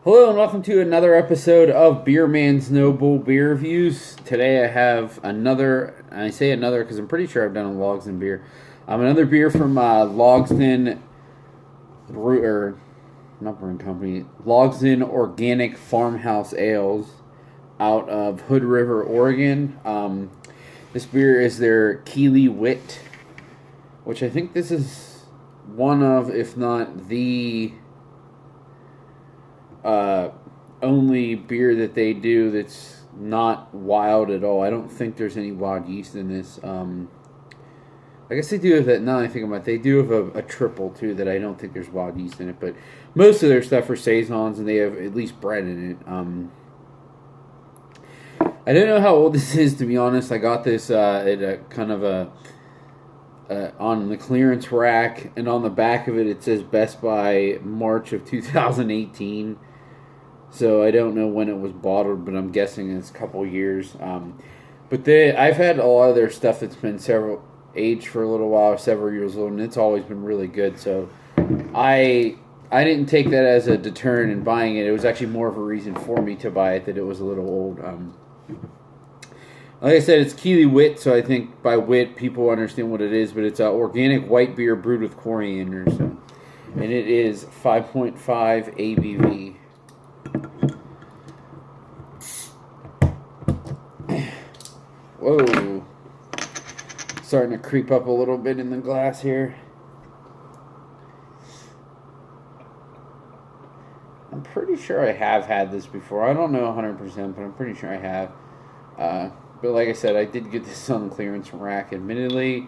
Hello and welcome to another episode of Beer Man's Noble Beer Reviews. Today I have another, and I say another because I'm pretty sure I've done a Logsdon beer. Another beer from Logsdon not brewing company, Logsdon Organic Farmhouse Ales out of Hood River, Oregon. This beer is their Kili Wit, which I think this is one of, if not the only beer that they do that's not wild at all. I don't think there's any wild yeast in this. I guess they do have that. Now that I think about it, they do have a triple too that I don't think there's wild yeast in it. But most of their stuff are saisons, and they have at least bread in it. I don't know how old this is, to be honest. I got this at a kind of on the clearance rack, and on the back of it, it says Best Buy March of 2018. So I don't know when it was bottled, but I'm guessing it's a couple years. But I've had a lot of their stuff that's been aged for a little while, several years old, and it's always been really good. So I didn't take that as a deterrent in buying it. It was actually more of a reason for me to buy it that it was a little old. Like I said, it's Kili Wit, so I think by wit people understand what it is, but it's organic white beer brewed with coriander, and it is 5.5 ABV. Whoa. Starting to creep up a little bit in the glass here. I'm pretty sure I have had this before. I don't know 100%, but I'm pretty sure I have. But like I said, I did get this on the clearance rack, admittedly,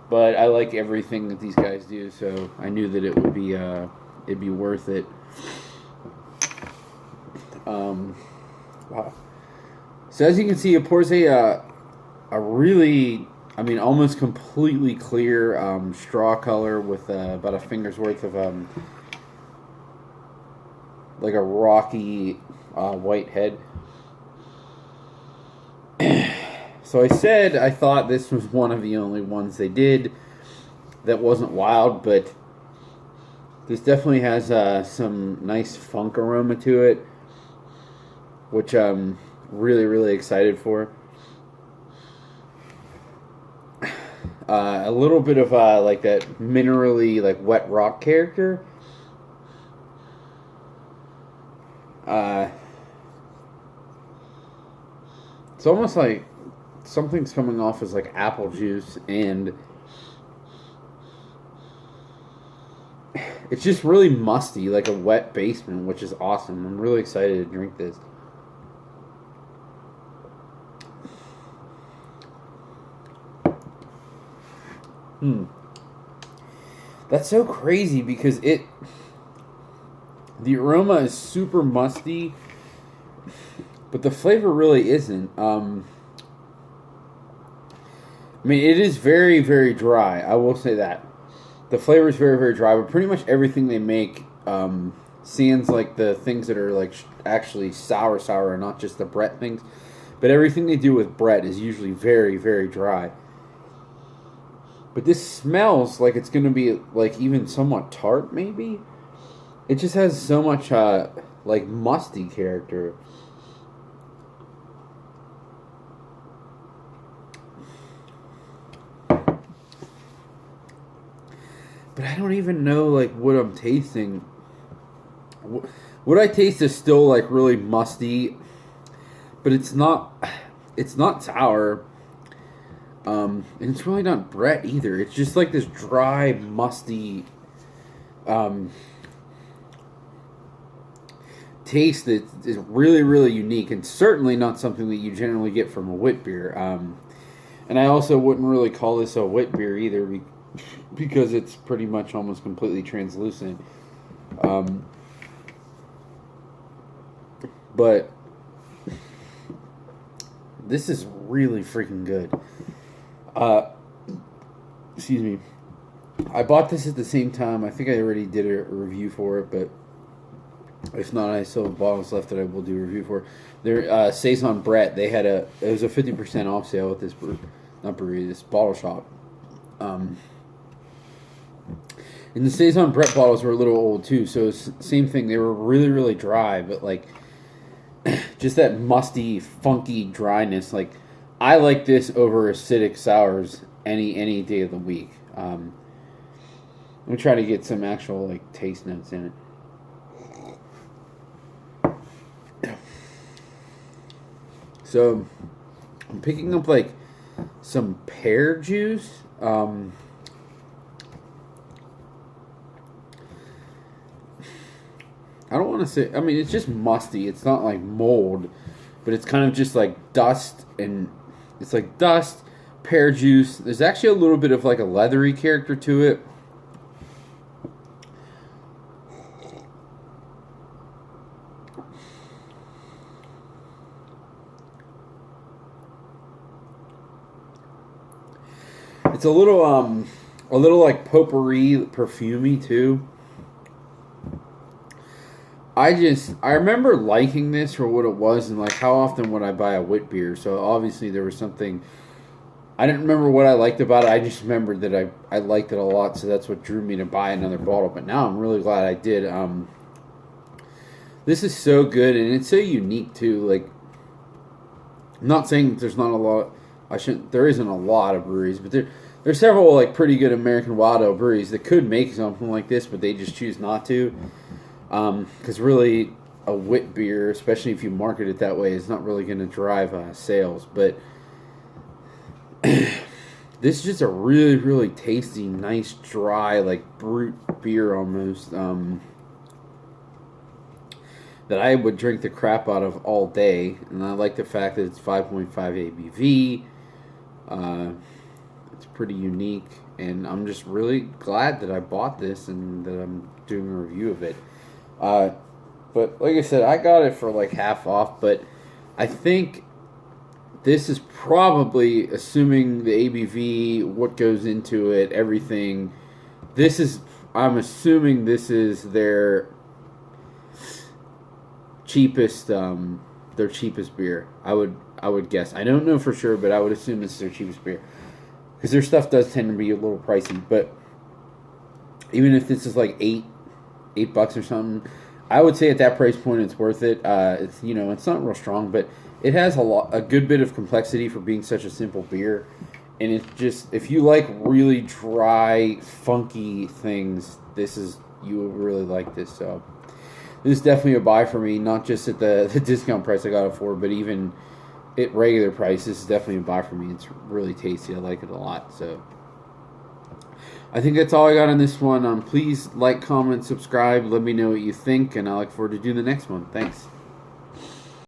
but I like everything that these guys do, so I knew that it would be it'd be worth it. Wow. So as you can see, it pours a really, almost completely clear straw color with about a finger's worth of like a rocky white head. So I said I thought this was one of the only ones they did that wasn't wild, but this definitely has some nice funk aroma to it, which I'm really, really excited for. A little bit of like that minerally, like wet rock character. It's almost like something's coming off as like apple juice, and it's just really musty, like a wet basement, which is awesome. I'm really excited to drink this. That's so crazy because the aroma is super musty, but the flavor really isn't. It is very, very dry. I will say that. The flavor is very, very dry, but pretty much everything they make, sans like the things that are like actually sour, and not just the Brett things, but everything they do with Brett is usually very, very dry. But this smells like it's going to be like even somewhat tart, maybe. It just has so much like musty character. But I don't even know like what I'm tasting. What I taste is still like really musty, but it's not sour. And it's really not Brett either. It's just like this dry, musty taste that is really, really unique, and certainly not something that you generally get from a wit beer. And I also wouldn't really call this a wit beer either, because it's pretty much almost completely translucent. But this is really freaking good. Excuse me. I bought this at the same time. I think I already did a review for it, but if not, I still have bottles left that I will do a review for. Their Saison Brett, they had it was a 50% off sale at this this bottle shop. And the Saison Brett bottles were a little old too, so it's same thing. They were really, really dry, but like just that musty, funky dryness. Like I like this over acidic sours any day of the week. Let me try to get some actual like taste notes in it. So I'm picking up like some pear juice. I don't want to say. I mean, it's just musty. It's not like mold, but it's kind of just like dust, and it's like dust, pear juice. There's actually a little bit of like a leathery character to it. It's a little like potpourri, perfumey too. I remember liking this for what it was, and like how often would I buy a wit beer. So obviously there was something. I didn't remember what I liked about it. I just remembered that I liked it a lot, so that's what drew me to buy another bottle. But now I'm really glad I did. This is so good, and it's so unique too. Like, I'm not saying that there's not a lot. There isn't a lot of breweries, but there's several like pretty good American wild ale breweries that could make something like this, but they just choose not to. Because really, a wit beer, especially if you market it that way, is not really going to drive sales. But this is just a really, really tasty, nice, dry, like brute beer almost. That I would drink the crap out of all day. And I like the fact that it's 5.5 ABV. It's pretty unique. And I'm just really glad that I bought this and that I'm doing a review of it. But like I said, I got it for like half off, but I think this is probably, assuming the ABV, what goes into it, everything, I'm assuming this is their cheapest beer. I would guess. I don't know for sure, but I would assume this is their cheapest beer. Because their stuff does tend to be a little pricey, but even if this is like $8 or something, I would say at that price point it's worth it. It's it's not real strong, but it has a good bit of complexity for being such a simple beer. And it's just, if you like really dry, funky things, you will really like this. So this is definitely a buy for me, not just at the discount price I got it for, but even at regular price. This is definitely a buy for me. It's really tasty. I like it a lot. So I think that's all I got on this one. Please like, comment, subscribe. Let me know what you think, and I look forward to doing the next one. Thanks.